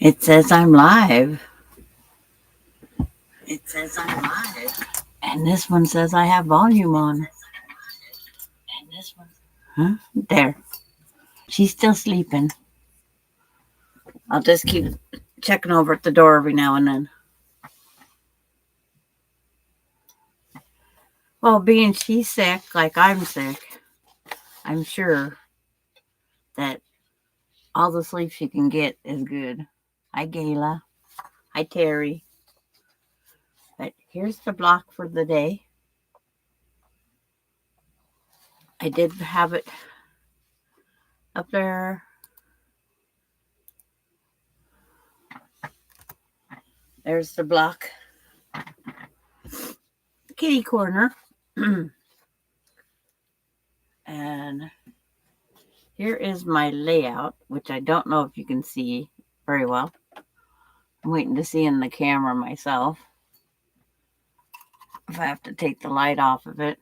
It says I'm live. It says I'm live. And this one says I have volume on. And this one. Huh? There. She's still sleeping. I'll just keep checking over at the door every now and then. Well, being she's sick, like I'm sick, I'm sure that all the sleep she can get is good. Hi, Gayla. Hi, Terry. But here's the block for the day. I did have it up there. There's the block. Kitty corner. And here is my layout, which I don't know if you can see very well. I'm waiting to see in the camera myself if I have to take the light off of it.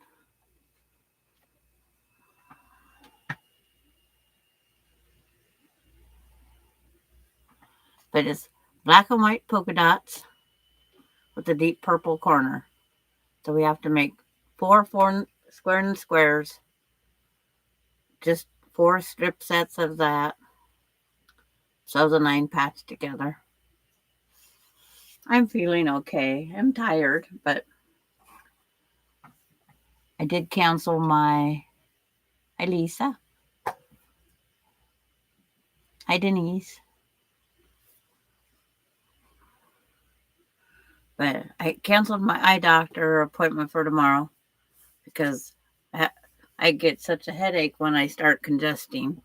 But it's black and white polka dots with a deep purple corner. So we have to make four squares, just 4 strip sets of that. So the 9 patch together. I'm feeling okay. I'm tired, but I did cancel my... Hi, Lisa. Hi, Denise. But I canceled my eye doctor appointment for tomorrow because I get such a headache when I start congesting.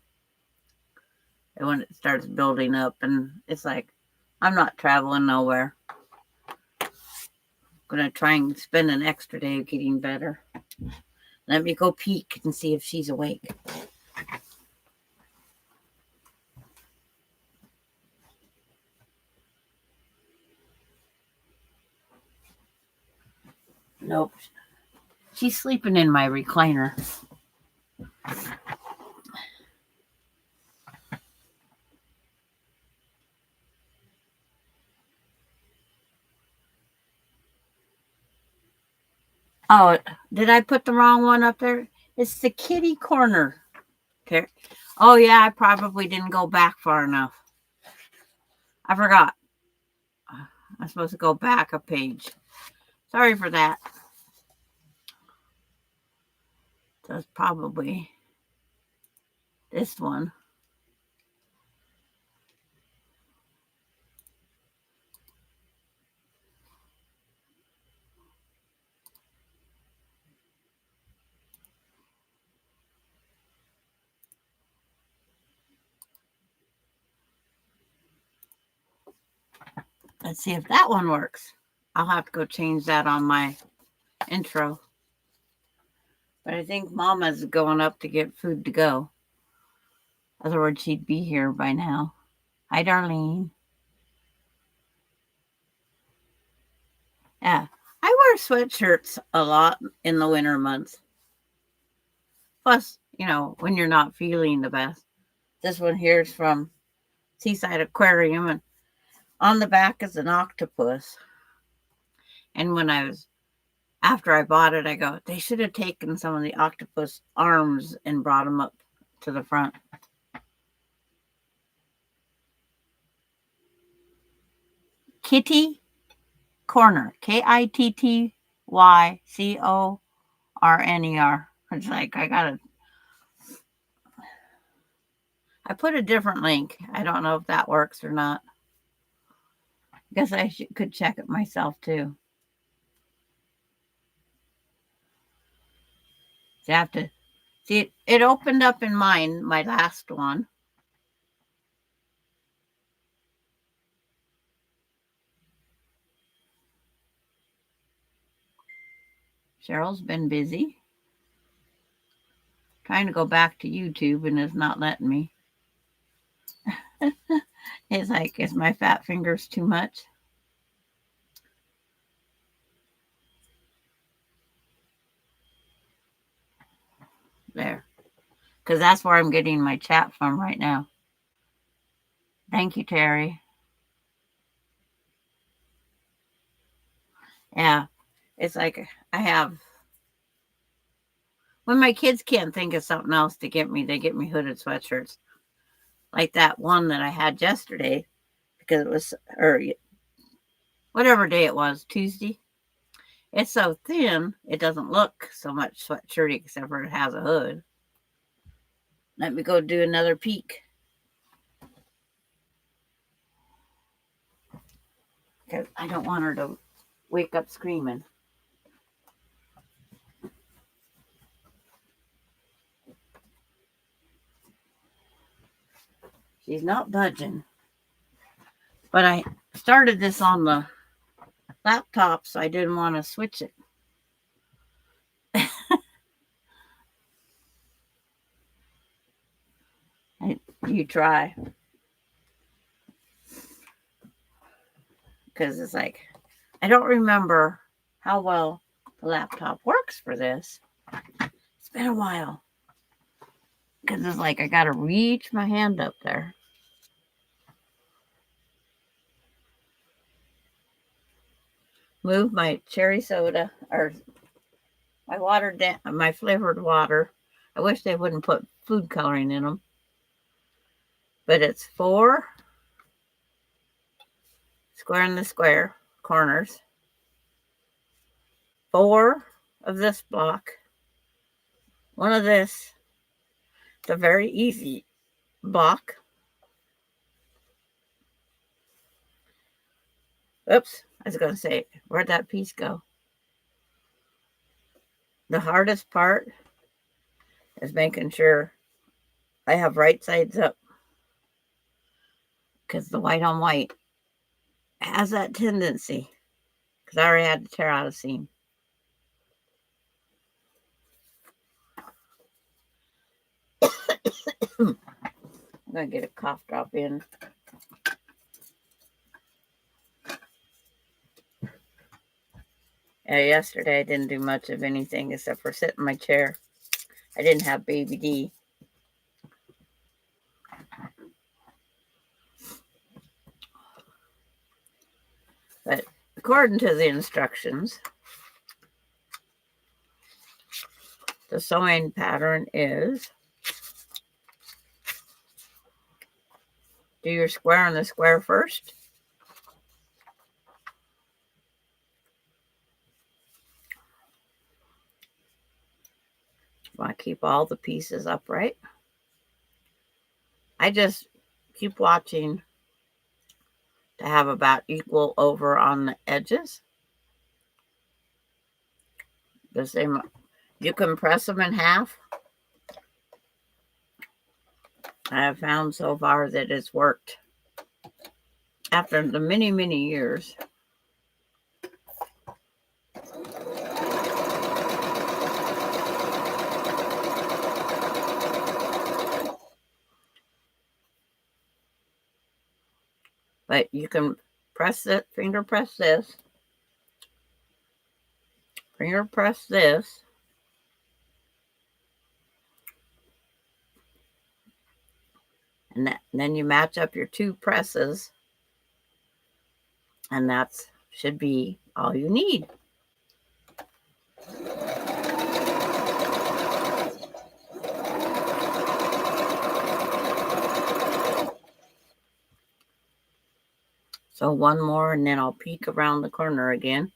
And when it starts building up, and it's like, I'm not traveling nowhere. I'm going to try and spend an extra day getting better. Let me go peek and see if she's awake. Nope. She's sleeping in my recliner. Oh, did I put the wrong one up there? It's the kitty corner. Okay. Oh, yeah, I probably didn't go back far enough. I forgot. I'm supposed to go back a page. Sorry for that. That's probably this one. Let's see if that one works. I'll have to go change that on my intro. But I think Mama's going up to get food to go. Otherwise, she'd be here by now. Hi, Darlene. Yeah, I wear sweatshirts a lot in the winter months. Plus, when you're not feeling the best. This one here is from Seaside Aquarium, and on the back is an octopus. And after I bought it, I go, they should have taken some of the octopus arms and brought them up to the front. Kitty Corner. KITTYCORNER. It's like I put a different link. I don't know if that works or not. I guess I could check it myself too. So I have to see it opened up in mine, my last one. Cheryl's been busy. Trying to go back to YouTube and it's not letting me. It's like, is my fat fingers too much? There. Because that's where I'm getting my chat from right now. Thank you, Terry. Yeah. It's like I have, when my kids can't think of something else to get me, they get me hooded sweatshirts. Like that one that I had yesterday because it was, or whatever day it was, Tuesday. It's so thin, it doesn't look so much sweatshirty except for it has a hood. Let me go do another peek. Because I don't want her to wake up screaming. She's not budging. But I started this on the laptop, so I didn't want to switch it. You try. Because it's like, I don't remember how well the laptop works for this. It's been a while. Because it's like I got to reach my hand up there. Move my cherry soda or my watered down, my flavored water. I wish they wouldn't put food coloring in them. But it's 4 square in the square corners, 4 of this block, 1 of this. It's a very easy block. Oops, I was going to say, where'd that piece go? The hardest part is making sure I have right sides up, because the white on white has that tendency, because I already had to tear out a seam. I'm going to get a cough drop in. Yesterday I didn't do much of anything except for sit in my chair. I didn't have baby D. But according to the instructions, the sewing pattern is do your square in the square first. Want to keep all the pieces upright. I just keep watching to have about equal over on the edges. The same. You can press them in half. I have found so far that it's worked after the many, many years. But you can press it, finger press this, finger press this, and then you match up your 2 presses, and that should be all you need. So 1 more, and then I'll peek around the corner again.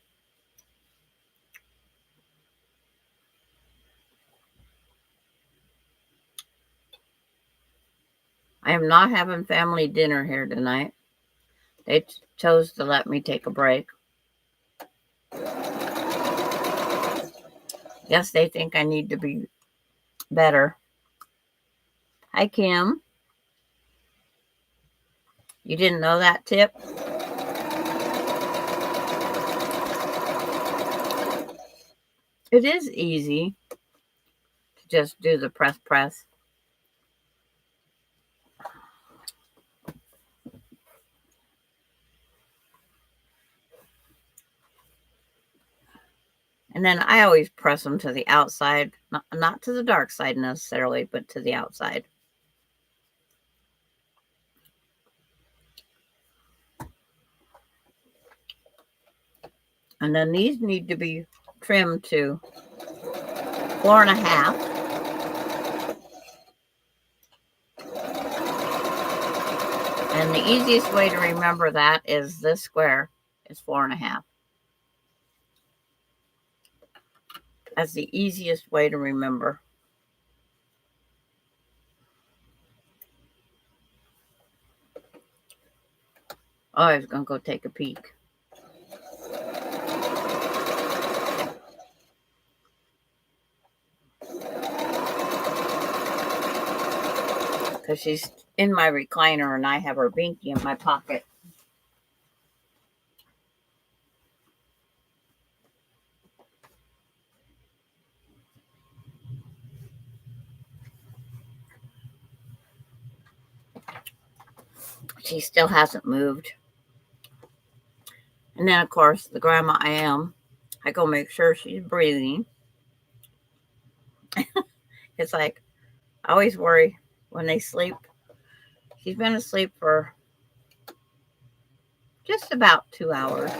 I am not having family dinner here tonight. They chose to let me take a break. Guess they think I need to be better. Hi, Kim. You didn't know that tip? It is easy to just do the press. And then I always press them to the outside, not to the dark side necessarily, but to the outside. And then these need to be trimmed to 4.5. And the easiest way to remember that is this square is 4.5. That's the easiest way to remember. Oh, I was going to go take a peek. Because she's in my recliner and I have her binky in my pocket. She still hasn't moved. And then, of course, the grandma I am, I go make sure she's breathing. It's like, I always worry when they sleep. She's been asleep for just about 2 hours.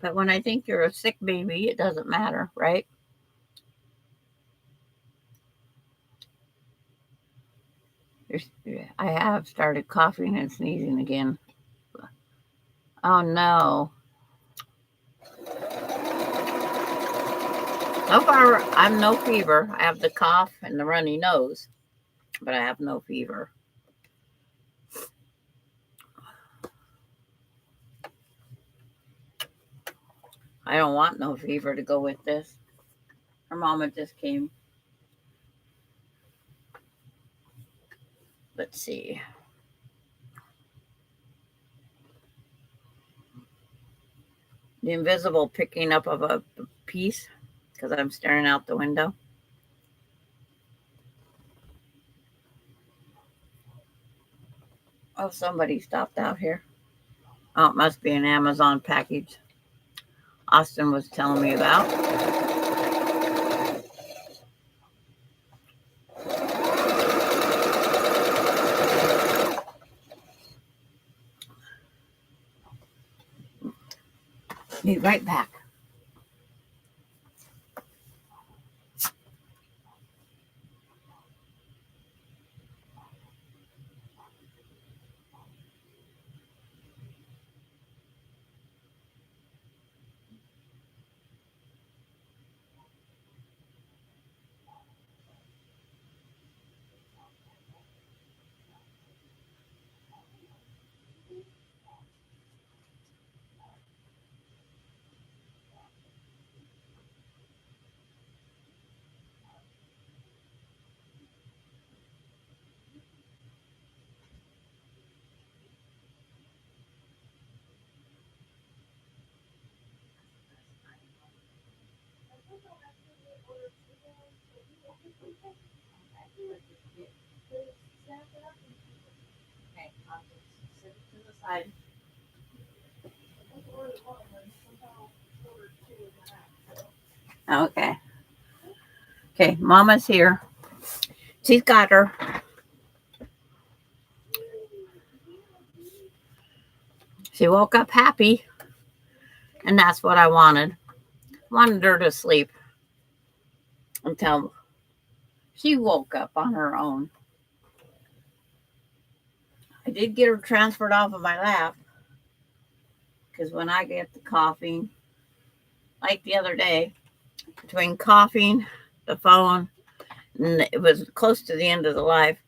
But when I think you're a sick baby, it doesn't matter, right? I have started coughing and sneezing again. Oh no. So far, I'm no fever. I have the cough and the runny nose, but I have no fever. I don't want no fever to go with this. Her mama just came. Let's see. The invisible picking up of a piece because I'm staring out the window. Oh, somebody stopped out here. Oh, it must be an Amazon package Austin was telling me about. Be right back. Okay, I'll just sit it to the side. Okay. Okay, Mama's here. She's got her. She woke up happy, and that's what I wanted. Wanted her to sleep until she woke up on her own. I did get her transferred off of my lap because when I get the coughing, like the other day, between coughing, the phone, and it was close to the end of the life,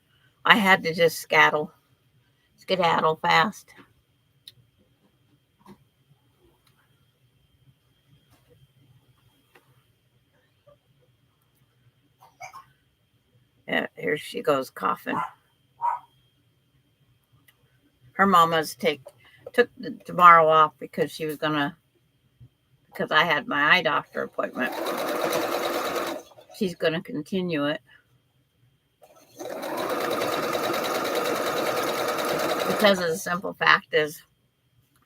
I had to just skedaddle fast. Yeah, here she goes coughing. Her mama's took tomorrow off because she was gonna because I had my eye doctor appointment. She's gonna continue it because of the simple fact is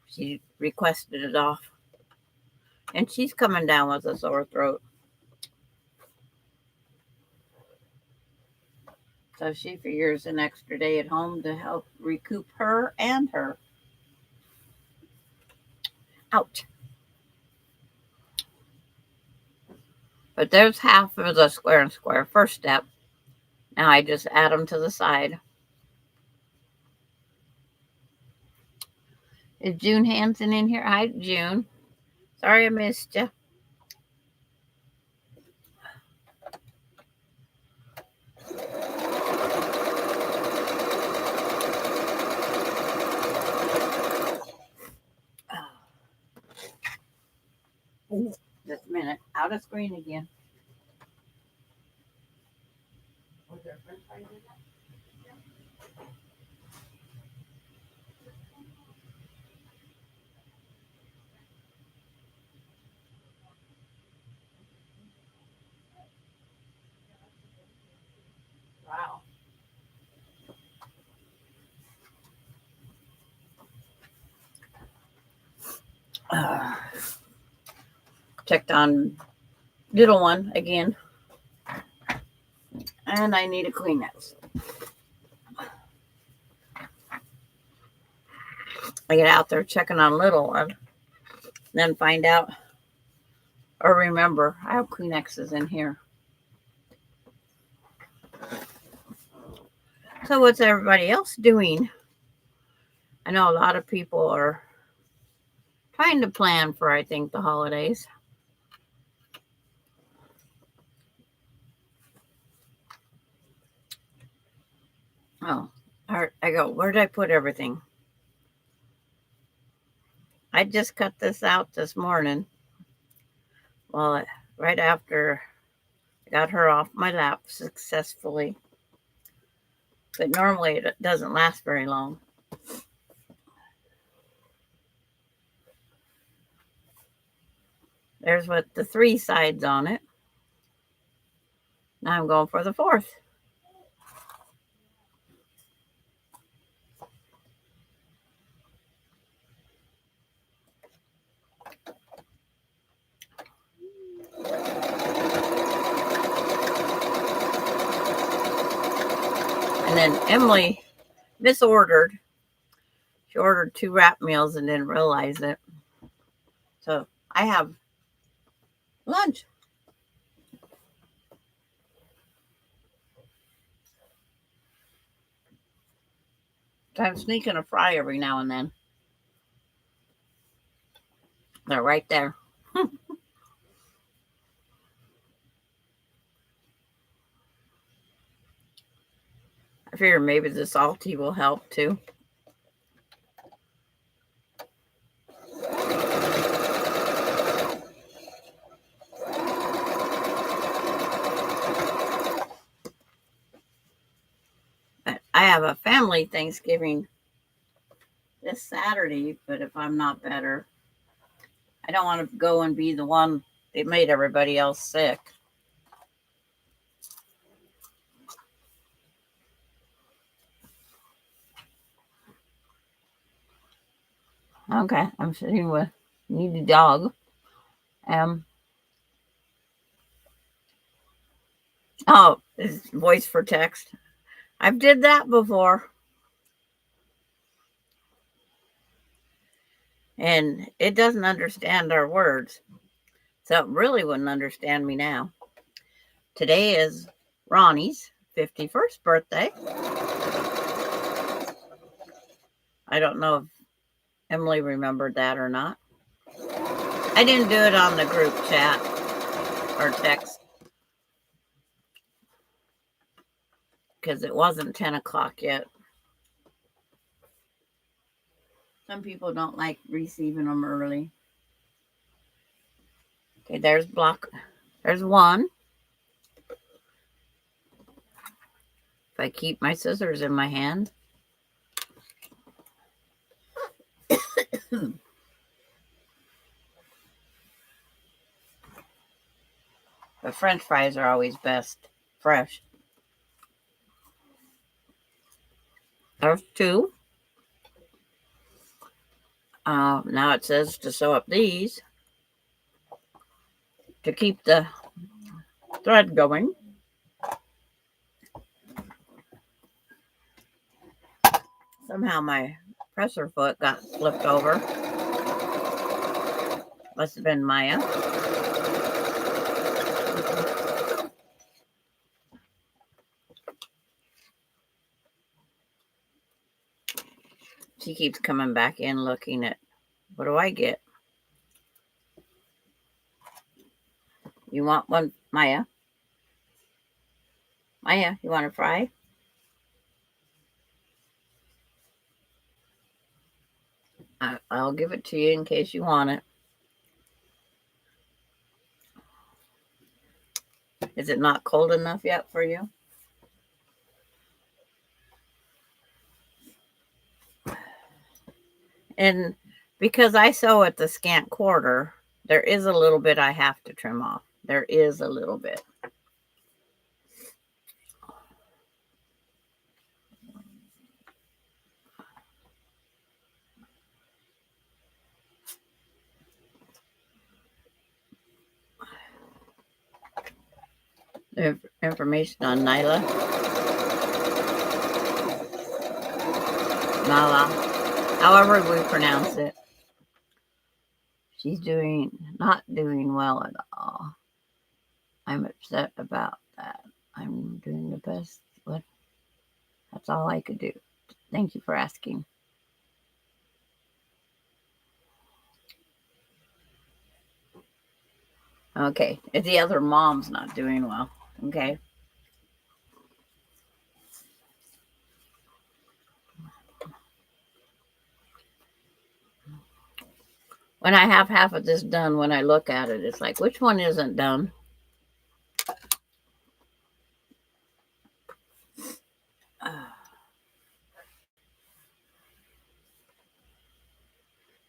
she requested it off, and she's coming down with a sore throat. So she figures an extra day at home to help recoup her and her. Ouch. But there's half of the square and square. First step. Now I just add them to the side. Is June Hansen in here? Hi, June. Sorry I missed you. Just a minute. Out of screen again. Was there french fries in that? Wow. Checked on little one again. And I need a Kleenex. I get out there checking on little one. Then find out or remember I have Kleenexes in here. So what's everybody else doing? I know a lot of people are trying to plan for, I think, the holidays. Oh, I go, where did I put everything? I just cut this out this morning. Well, right after I got her off my lap successfully. But normally it doesn't last very long. There's what the 3 sides on it. Now I'm going for the 4th. And then Emily misordered. She ordered 2 wrap meals and didn't realize it. So I have lunch. I'm sneaking a fry every now and then. They're right there. I figure maybe the salty will help too. I have a family Thanksgiving this Saturday, but if I'm not better, I don't want to go and be the one that made everybody else sick. Okay, I'm sitting with Needy Dog. Oh, it's voice for text. I've did that before. And it doesn't understand our words. So it really wouldn't understand me now. Today is Ronnie's 51st birthday. I don't know if Emily remembered that or not. I didn't do it on the group chat or text because it wasn't 10 o'clock yet. Some people don't like receiving them early. Okay, there's block. There's one. If I keep my scissors in my hand. The French fries are always best fresh. There's 2. Now it says to sew up these to keep the thread going. Somehow my presser foot got flipped over. Must have been Maya. She keeps coming back in looking at, what do I get? You want one, Maya? Maya, you want to fry? I'll give it to you in case you want it. Is it not cold enough yet for you? And because I sew at the scant quarter, there is a little bit I have to trim off. There is a little bit. The information on Nyla. Nala. However we pronounce it. She's not doing well at all. I'm upset about that. I'm doing the best. That's all I could do. Thank you for asking. Okay. If the other mom's not doing well. Okay. When I have half of this done, when I look at it, it's like, which one isn't done?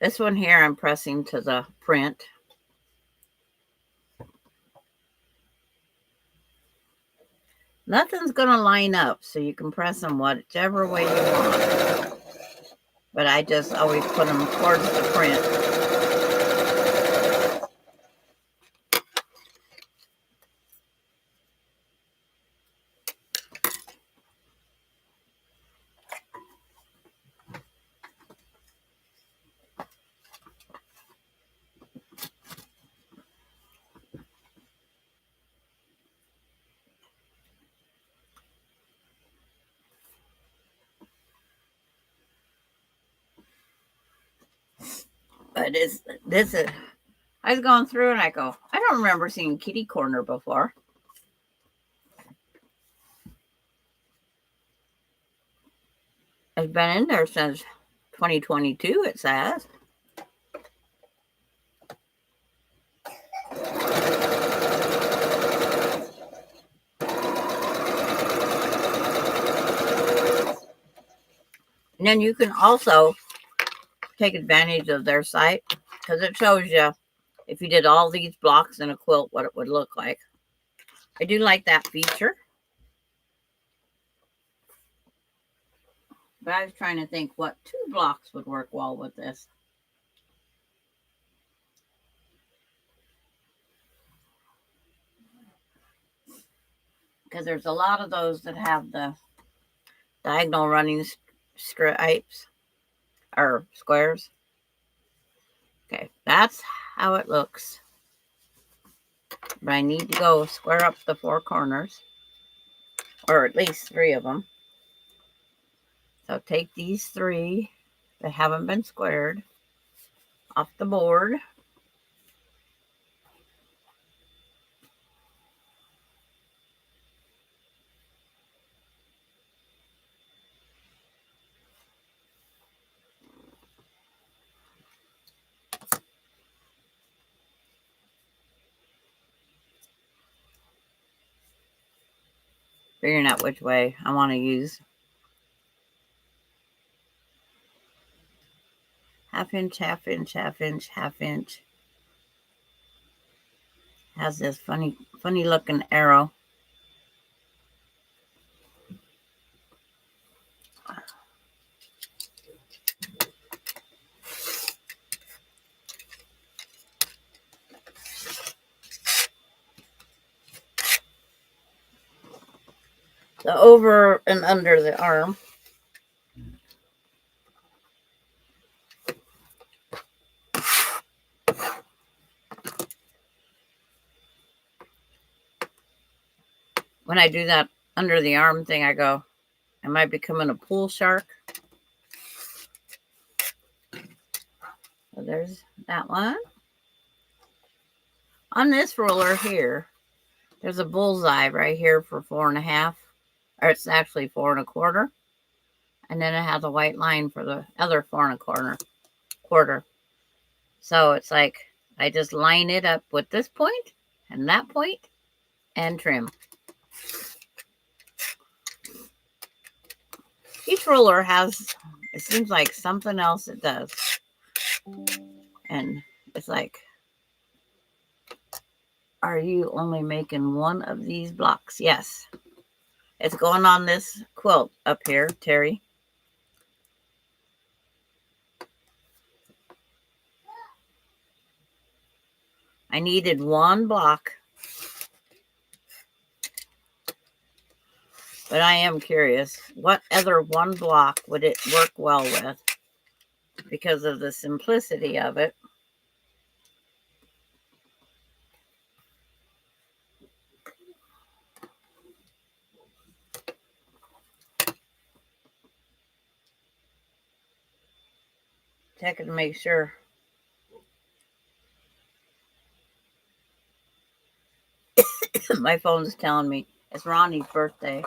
This one here, I'm pressing to the print. Nothing's going to line up, so you can press them whichever way you want. But I just always put them towards the print. But this is, I was going through and I go, I don't remember seeing kitty corner before. It's been in there since 2022, it says. And then you can also take advantage of their site because it shows you if you did all these blocks in a quilt, what it would look like. I do like that feature. But I was trying to think what 2 blocks would work well with this. Because there's a lot of those that have the diagonal running stripes or squares. Okay, that's how it looks. But I need to go square up the 4 corners, or at least 3 of them. So take these 3 that haven't been squared off the board. Figuring out which way I want to use. Half inch, half inch, half inch, half inch. Has this funny looking arrow. The over and under the arm. when I do that under the arm thing, I go, am I becoming a pool shark? So there's that one. On this roller here, there's a bullseye right here for 4.5, or it's actually 4.25. And then it has a white line for the other 4.25. So it's like I just line it up with this point and that point and trim. Each roller has, it seems like something else it does. And it's like, are you only making one of these blocks? Yes. It's going on this quilt up here, Terry. I needed one block. But I am curious, what other one block would it work well with? Because of the simplicity of it. Checking to make sure. My phone's telling me it's Ronnie's birthday.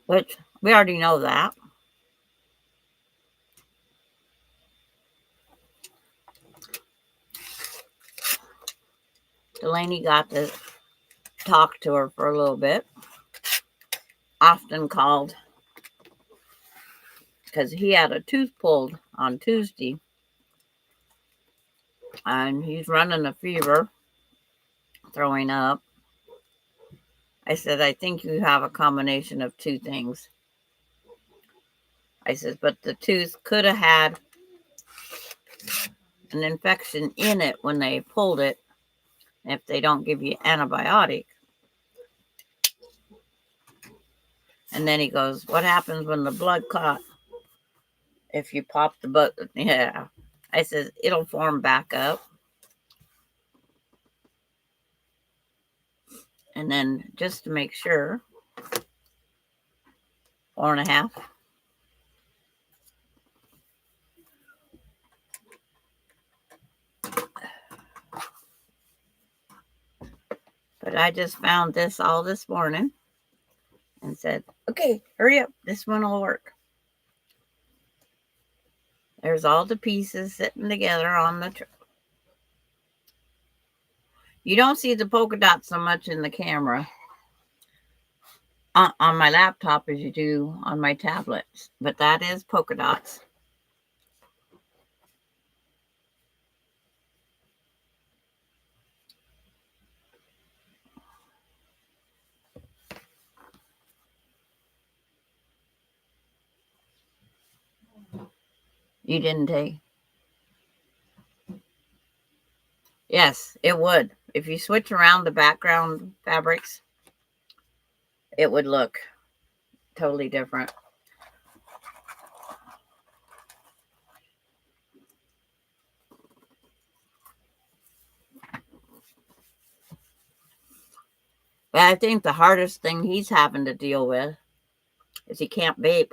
Which we already know that. Delaney got to talk to her for a little bit. Austin called because he had a tooth pulled on Tuesday. And he's running a fever, throwing up. I said, I think you have a combination of two things. I said, but the tooth could have had an infection in it when they pulled it if they don't give you antibiotic. And then he goes, what happens when the blood clot? If you pop the butt? Yeah. I said, it'll form back up. And then just to make sure, 4.5. But I just found this all this morning and said, okay, hurry up. This one will work. There's all the pieces sitting together on the You don't see the polka dots so much in the camera on my laptop as you do on my tablets, but that is polka dots. You didn't take? Yes, it would. If you switch around the background fabrics, it would look totally different. But I think the hardest thing he's having to deal with is he can't vape.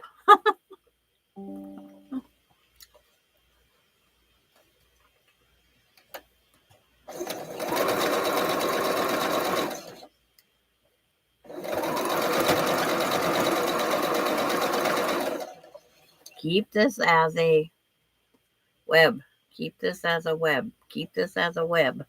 Keep this as a web. Keep this as a web. Keep this as a web.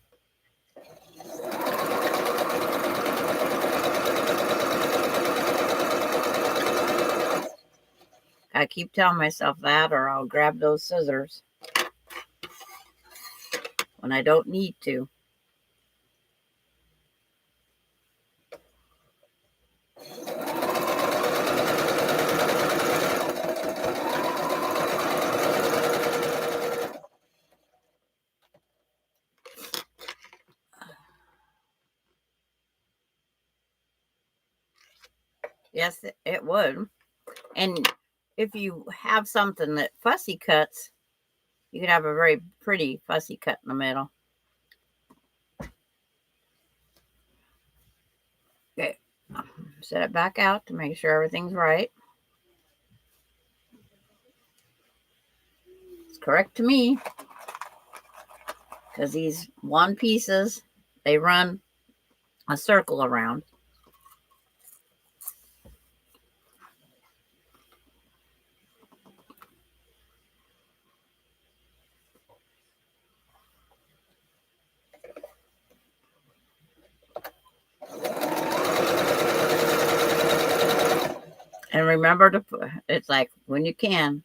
I keep telling myself that, or I'll grab those scissors when I don't need to. Yes, it would. And if you have something that fussy cuts, You could have a very pretty fussy cut in the middle. Okay, set it back out to make sure everything's right. It's correct to me because these one pieces, they run a circle around. And remember to put, it's like when you can,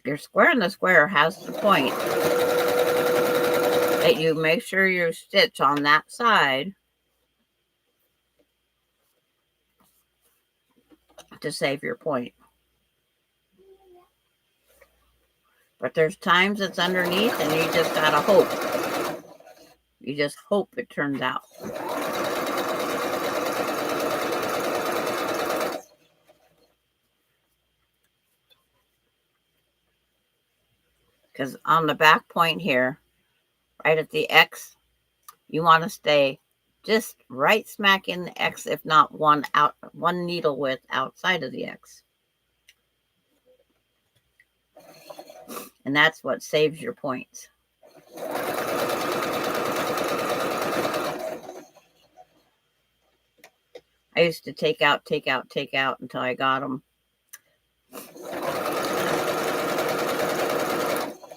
your square in the square has the point that you make sure you stitch on that side to save your point. But there's times it's underneath and you just gotta hope. You just hope it turns out. Because on the back point here, right at the X, you want to stay just right smack in the X, if not one needle width outside of the X. And that's what saves your points. I used to take out until I got them.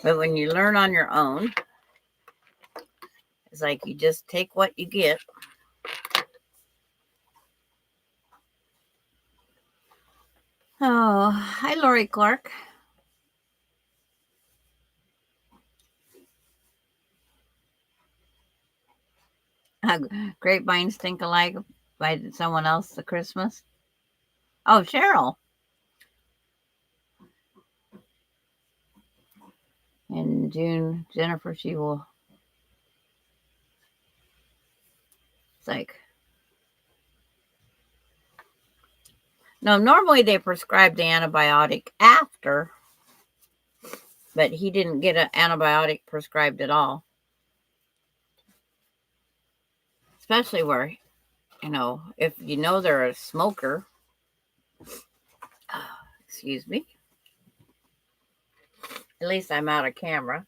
But when you learn on your own, it's like you just take what you get. Oh, hi, Lori Clark. Grapevines Think Alike by someone else at Christmas. Oh, Cheryl. In June, Jennifer, she will. It's like, no, normally they prescribe the antibiotic after, but he didn't get an antibiotic prescribed at all. Especially where, if you know they're a smoker. Excuse me. At least I'm out of camera.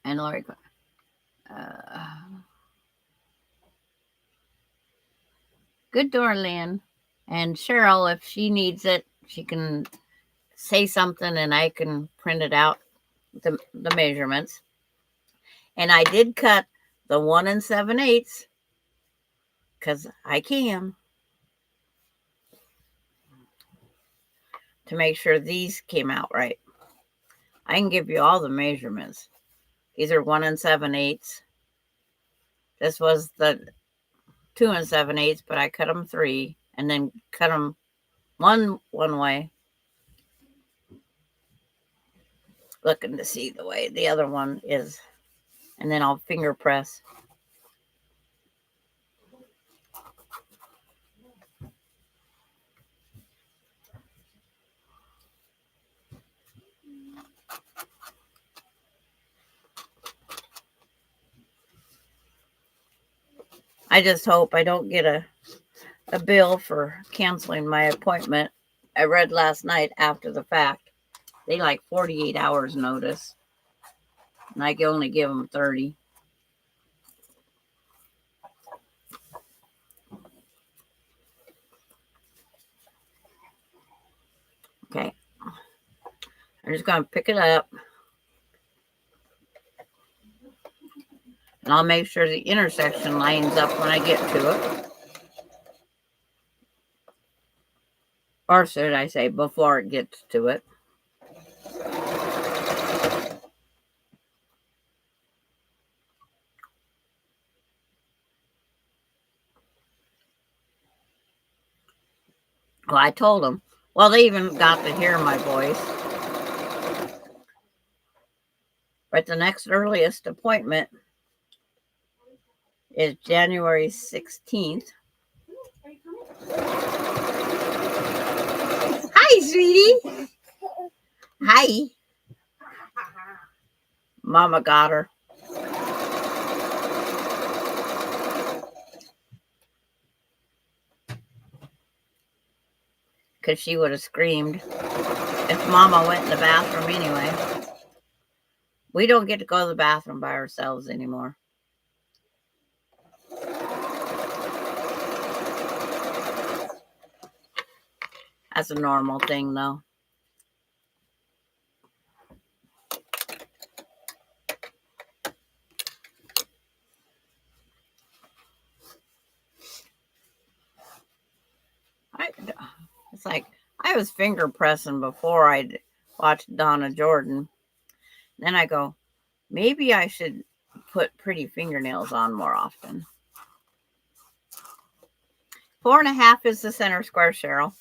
And Lori, good door, Lynn. And Cheryl, if she needs it, she can say something and I can print it out, the measurements. And I did cut the 1 7/8 because I can, to make sure these came out right. I can give you all the measurements. These are 1 7/8. This was the 2 7/8, but I cut them 3 and then cut them one way. Looking to see the way the other one is. And then I'll finger press. I just hope I don't get a bill for canceling my appointment. I read last night after the fact. They like 48 hours notice. And I can only give them 30. Okay. I'm just going to pick it up. And I'll make sure the intersection lines up when I get to it. Or should I say before it gets to it. Well, I told them. Well, they even got to hear my voice. But the next earliest appointment is January 16th. Hi, sweetie. Hi. Mama got her. Because she would have screamed if Mama went in the bathroom anyway. We don't get to go to the bathroom by ourselves anymore. That's a normal thing, though. It's like I was finger pressing before I watched Donna Jordan. Then I go, maybe I should put pretty fingernails on more often. 4.5 is the center square, Cheryl.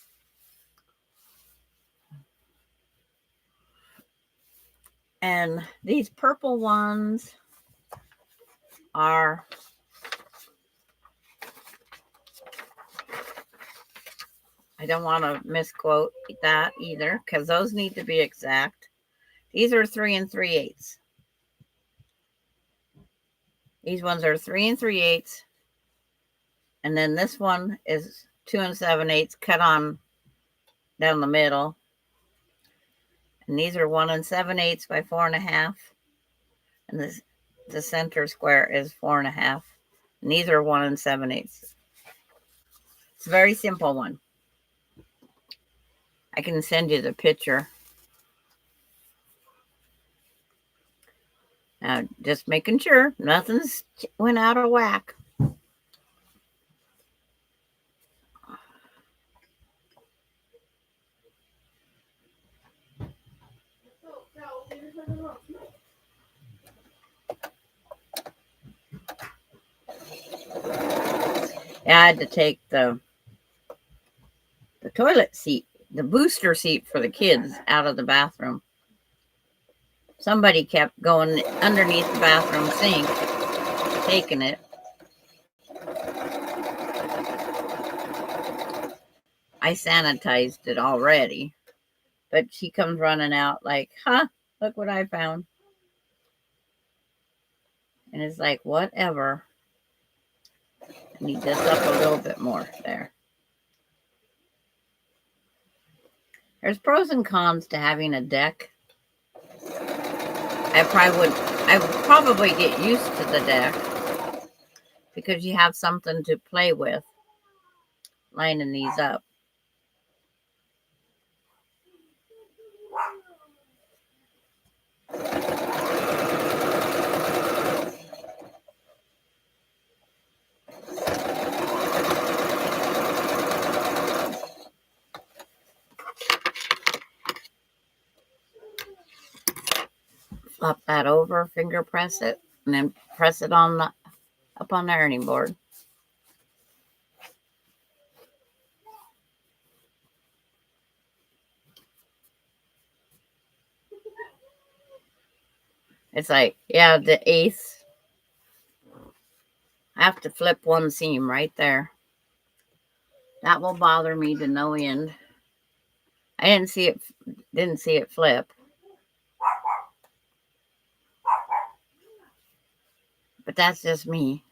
And these purple ones are I don't want to misquote that either because those need to be exact. These are 3 3/8. These ones are 3 3/8. And then this one is 2 7/8 cut on down the middle. And these are 1 7/8 by 4.5. And the center square is 4.5. And these are 1 7/8. It's a very simple one. I can send you the picture. Now, just making sure nothing's went out of whack. I had to take the toilet seat, the booster seat for the kids out of the bathroom. Somebody kept going underneath the bathroom sink, taking it. I sanitized it already, but she comes running out like, look what I found. And it's like, whatever. I need this up a little bit more there. There's pros and cons to having a deck. I would probably get used to the deck because you have something to play with lining these up. Flop that over, finger press it, and then press it on up on the ironing board. It's like, yeah, the 1/8. I have to flip one seam right there. That will bother me to no end. I didn't see it flip. But that's just me.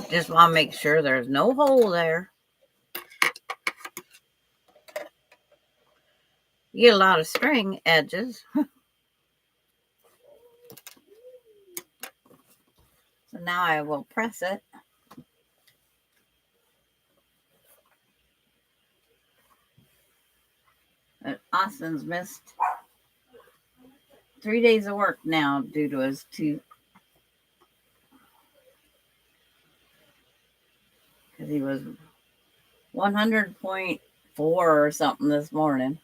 Just want to make sure there's no hole there. You get a lot of string edges. So now I will press it. Austin's missed 3 days of work now due to his tooth. Because he was 100.4 or something this morning.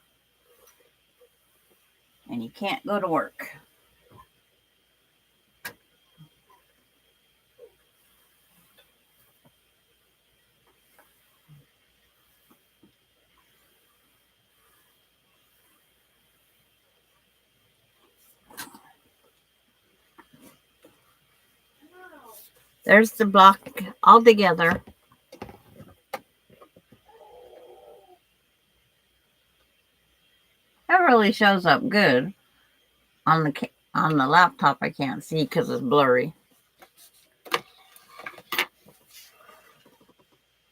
And he can't go to work. There's the block all together. That really shows up good on the laptop. I can't see because it's blurry.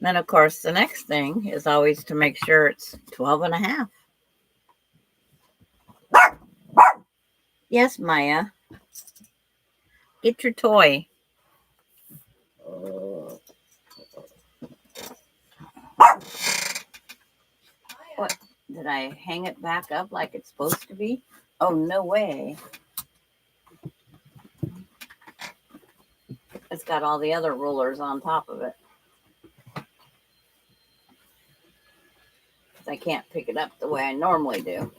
Then, of course, the next thing is always to make sure it's 12 and a half. Yes, Maya. Get your toy. What? Did I hang it back up like it's supposed to be? Oh, no way. It's got all the other rulers on top of it. I can't pick it up the way I normally do.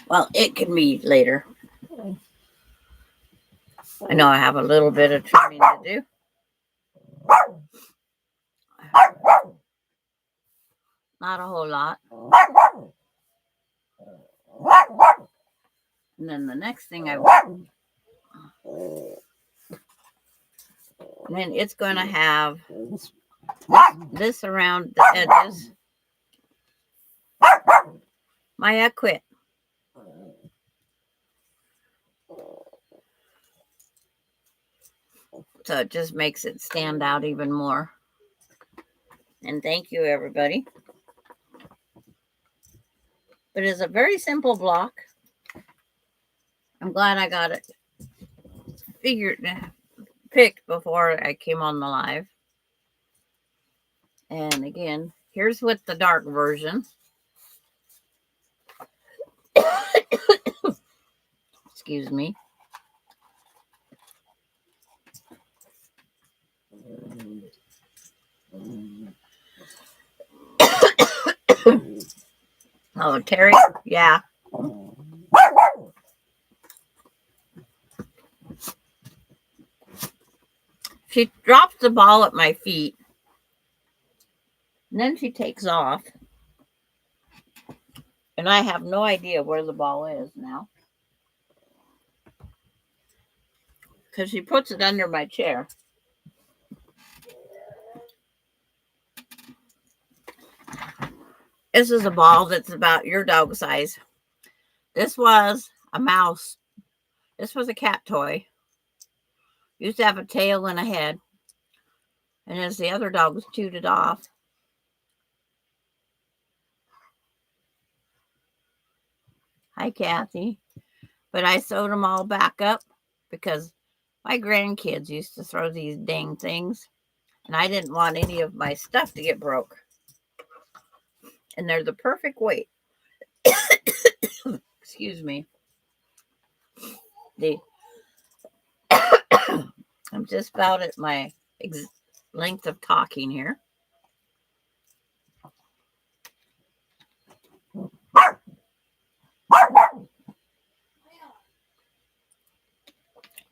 Well, it can be later. I know I have a little bit of trimming to do. Not a whole lot. And then the next thing and then it's going to have this around the edges. Maya, quit. So it just makes it stand out even more. And thank you, everybody. But it's a very simple block. I'm glad I got it picked before I came on the live. And again, here's with the dark version. Excuse me. Oh, Terry? Yeah. She drops the ball at my feet. And then she takes off. And I have no idea where the ball is now. Because she puts it under my chair. This is a ball that's about your dog size. This was a mouse. This was a cat toy. Used to have a tail and a head. And as the other dogs chewed it off. Hi, Kathy. But I sewed them all back up because my grandkids used to throw these dang things. And I didn't want any of my stuff to get broke. And they're the perfect weight. Excuse me. I'm just about at my length of talking here.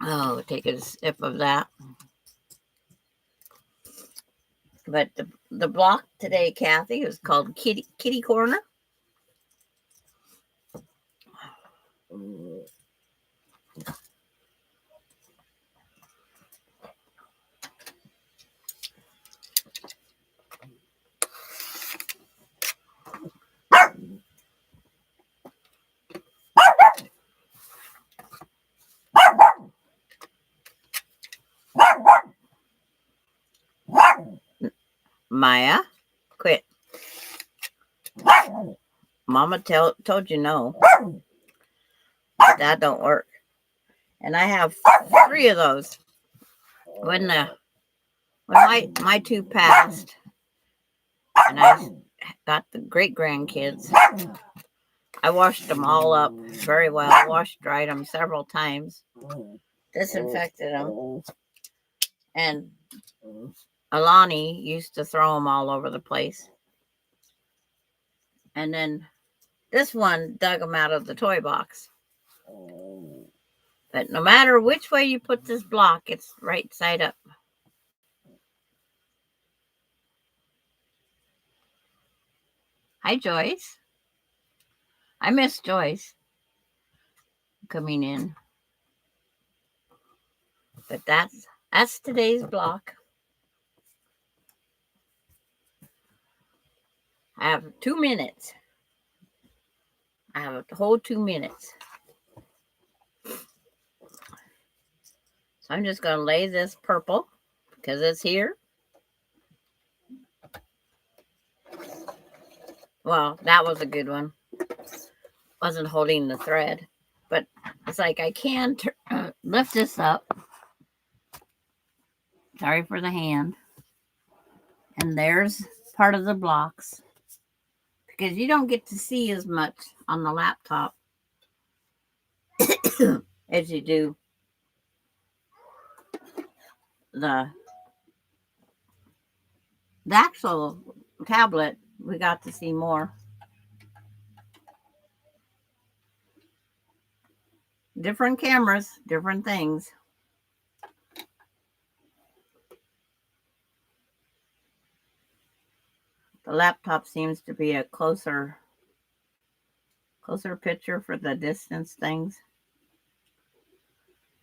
Oh, take a sip of that. But the block today, Kathy, is called Kitty Corner. Maya, quit. Mama told you no. That don't work. And I have 3 of those. When my 2 passed, and I got the great grandkids, I washed them all up very well. Washed, dried them several times, disinfected them, and Alani used to throw them all over the place. And then this one dug them out of the toy box. But no matter which way you put this block, it's right side up. Hi, Joyce. I miss Joyce coming in. But that's today's block. I have 2 minutes. I have a whole 2 minutes. So I'm just going to lay this purple because it's here. Well, that was a good one. Wasn't holding the thread. But it's like I can lift this up. Sorry for the hand. And there's part of the blocks. Because you don't get to see as much on the laptop as you do the actual tablet. We got to see more. Different cameras, different things. The laptop seems to be a closer picture for the distance things.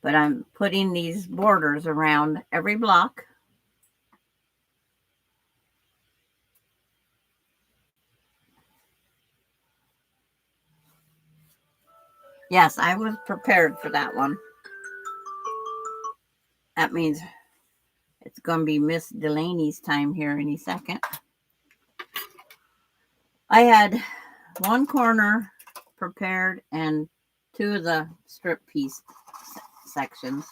But I'm putting these borders around every block. Yes, I was prepared for that one. That means it's going to be Miss Delaney's time here any second. I had one corner prepared and 2 of the strip piece sections.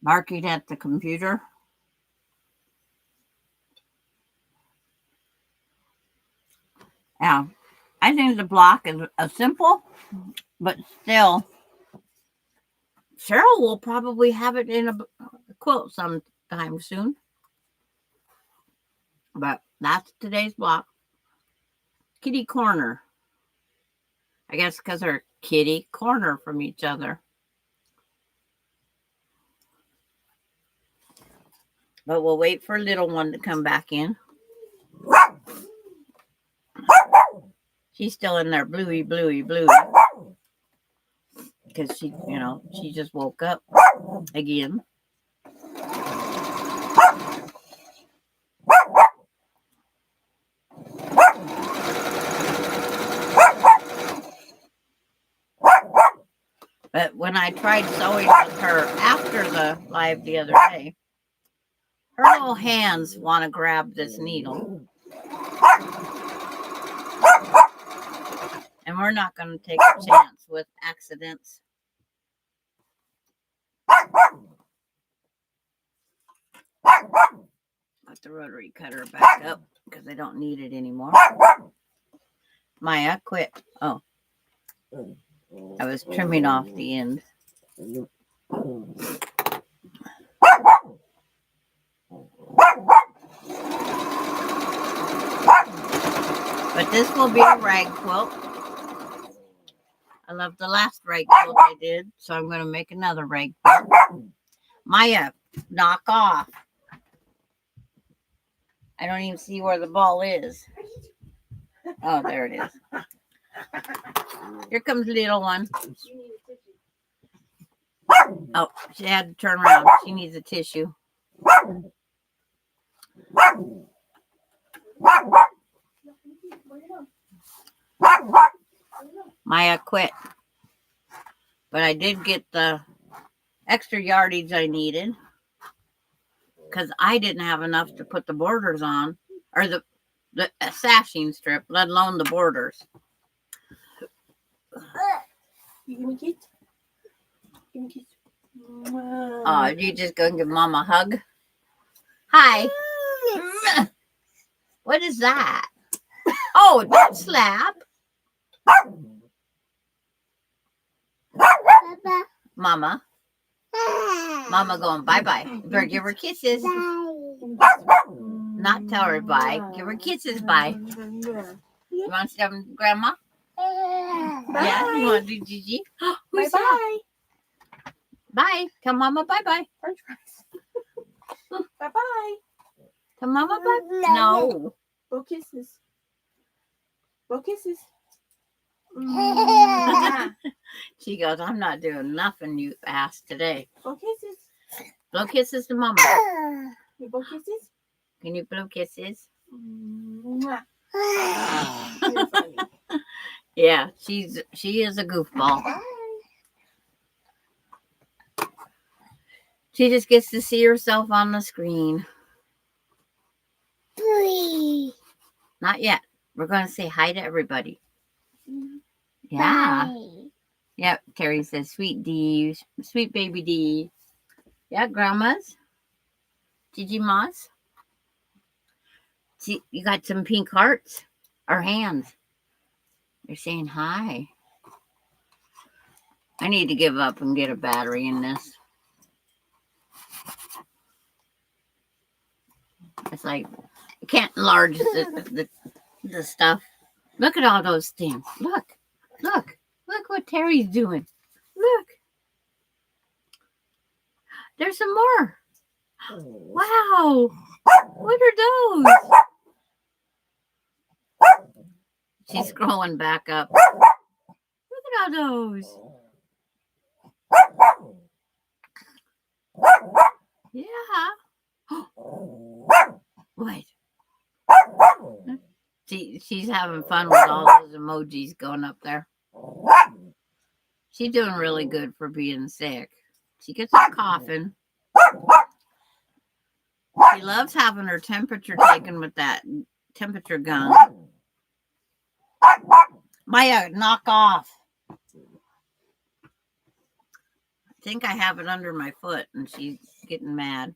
Barky at the computer. Yeah, I think the block is a simple, but still, Cheryl will probably have it in a quilt sometime soon. But that's today's block. Kitty corner. I guess because they're kitty corner from each other. But we'll wait for little one to come back in. She's still in there, bluey. Because she just woke up again. But when I tried sewing with her after the live the other day, her little hands want to grab this needle. And we're not going to take a chance with accidents. Put the rotary cutter back up because I don't need it anymore. Maya, quit. Oh. I was trimming off the end. But this will be a rag quilt. I love the last rag quilt I did, so I'm going to make another rag quilt. Maya, knock off. I don't even see where the ball is. Oh, there it is. Here comes little one. Oh, she had to turn around. She needs a tissue. Maya quit. But I did get the extra yardage I needed because I didn't have enough to put the borders on, or the sashing strip, let alone the borders. You give me a kiss? Give me a kiss. Oh, you just gonna give Mom a hug? Hi. What is that? Oh, don't slap. Mama. Mama going bye-bye. You better give her kisses. Not tell her bye. Give her kisses bye. You want to see Grandma? Yeah, you want to do Gigi? Who's Bye-bye. Bye. Tell Mama bye-bye. French fries. Bye-bye. Tell Mama bye. No. Go kisses. Blow kisses. Mwah. She goes, I'm not doing nothing you asked today. Blow kisses. Blow kisses to mama. You blow kisses. Can you blow kisses? Mwah. You're funny. Yeah, she is a goofball. She just gets to see herself on the screen. Not yet. We're going to say hi to everybody. Yeah. Yep. Terry says, sweet D, sweet baby D. Yeah, grandma's. Gigi Ma's. See, you got some pink hearts or hands. They're saying hi. I need to give up and get a battery in this. It's like, I can't enlarge the stuff. Look at all those things. Look what Terry's doing. Look. There's some more. Wow. What are those? She's scrolling back up. Look at all those. Yeah. Wait. She's having fun with all those emojis going up there. She's doing really good for being sick. She gets her coughing. She loves having her temperature taken with that temperature gun. Maya, knock off. I think I have it under my foot and she's getting mad.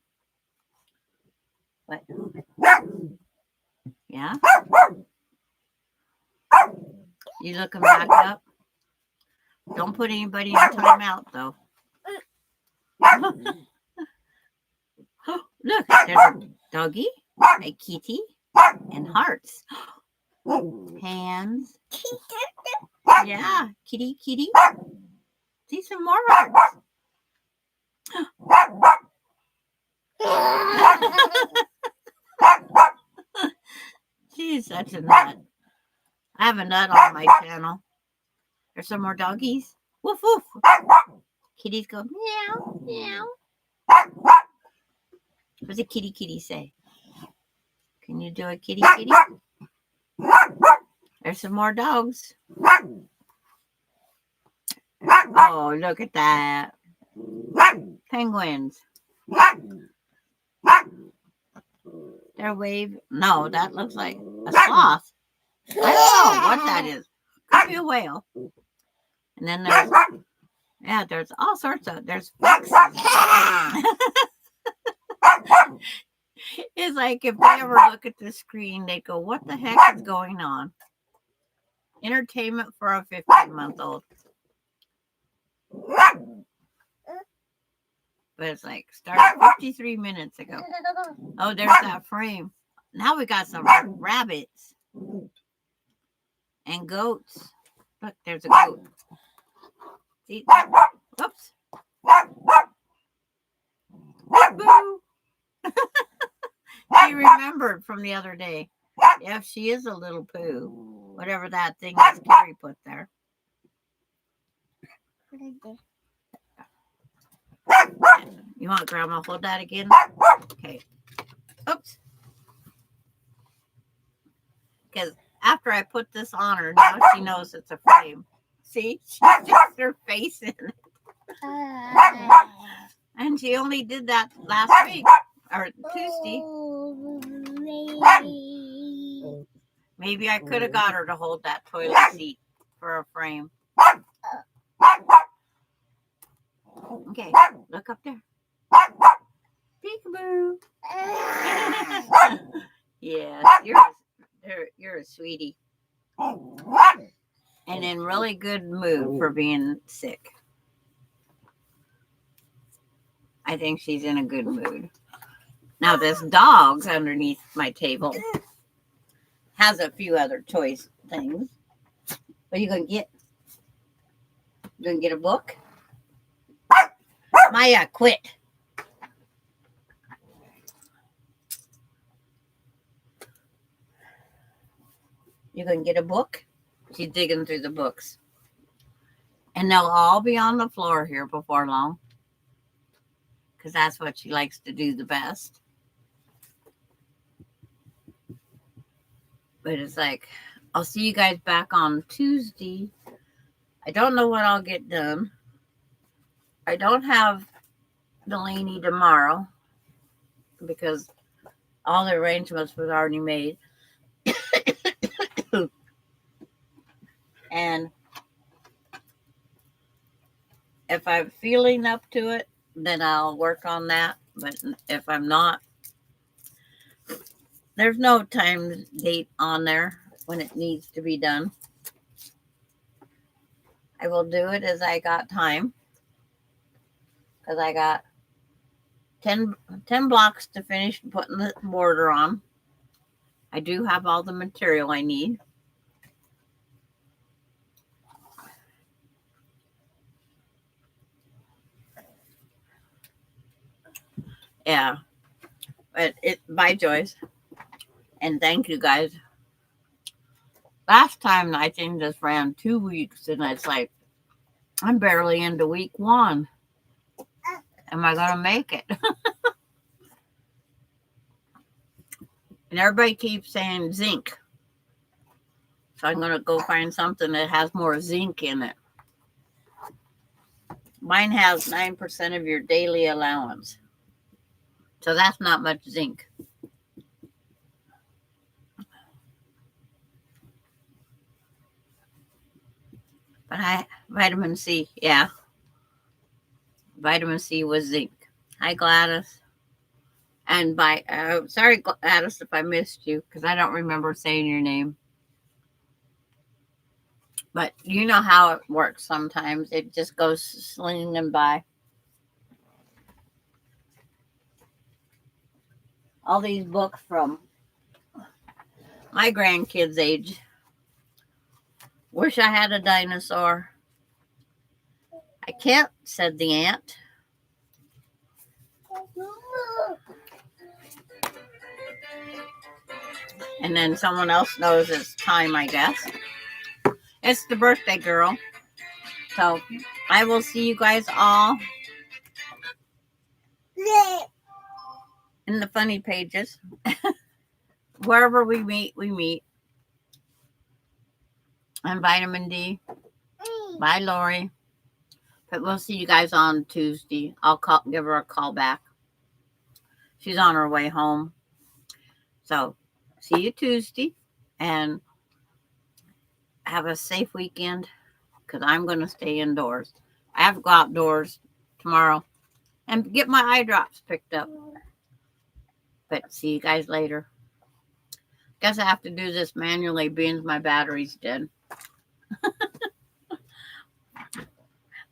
What? Yeah? You looking back up? Don't put anybody in timeout, though. Look, there's a doggy, a kitty, and hearts. Hands. Yeah, kitty. See some more hearts. She's such a nut. I have a nut on my channel. There's some more doggies. Woof woof. Kitties go meow meow. What's a kitty say? Can you do a kitty? There's some more dogs. Oh, look at that. Penguins. They're waving. No, that looks like a sloth. I don't know what that is. Could be a whale. And then there's all sorts of, there's foxes. It's like if they ever look at the screen, they go, what the heck is going on? Entertainment for a 15-month-old. But it's like started 53 minutes ago. Oh, there's that frame. Now we got some rabbits and goats. Look, there's a goat. See? Whoops. Boo. She remembered from the other day. Yeah, she is a little poo. Whatever that thing is Carrie put there. You want Grandma to hold that again? Okay. Oops. Because after I put this on her, now she knows it's a frame. See? She sticks her face in it. And she only did that last week. Or Tuesday. Maybe I could have got her to hold that toilet seat for a frame. Okay, look up there. Peekaboo. Yes, you're a sweetie. And in really good mood for being sick. I think she's in a good mood. Now this dog's underneath my table. Has a few other choice things. What are you gonna get? You gonna get a book? Maya, quit. You can get a book. She's digging through the books. And they'll all be on the floor here before long. Because that's what she likes to do the best. But it's like, I'll see you guys back on Tuesday. I don't know what I'll get done. I don't have Delaney tomorrow because all the arrangements was already made. And if I'm feeling up to it, then I'll work on that. But if I'm not, there's no time date on there when it needs to be done. I will do it as I got time because I got 10 blocks to finish putting the border on. I do have all the material I need. Yeah. But bye, Joyce. And thank you guys. Last time I think this ran 2 weeks, and it's like, I'm barely into week 1. Am I going to make it? And everybody keeps saying zinc. So I'm going to go find something that has more zinc in it. Mine has 9% of your daily allowance. So that's not much zinc. But vitamin C, yeah. Vitamin C with zinc. Hi, Gladys. And sorry, Gladys, if I missed you, because I don't remember saying your name. But you know how it works sometimes. It just goes slinging by. All these books from my grandkids' age. Wish I had a dinosaur. I can't, said the ant. And then someone else knows it's time, I guess. It's the birthday girl. So I will see you guys all in the funny pages. Wherever we meet, we meet. I'm Vitamin D. Bye, Lori. But we'll see you guys on Tuesday. I'll give her a call back. She's on her way home. So see you Tuesday. And have a safe weekend. Because I'm going to stay indoors. I have to go outdoors tomorrow and get my eye drops picked up. But see you guys later. Guess I have to do this manually being my battery's dead.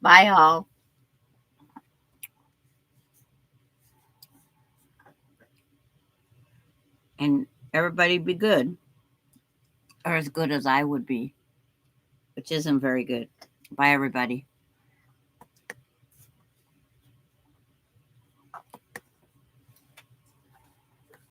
Bye, all. And everybody be good. Or as good as I would be. Which isn't very good. Bye, everybody.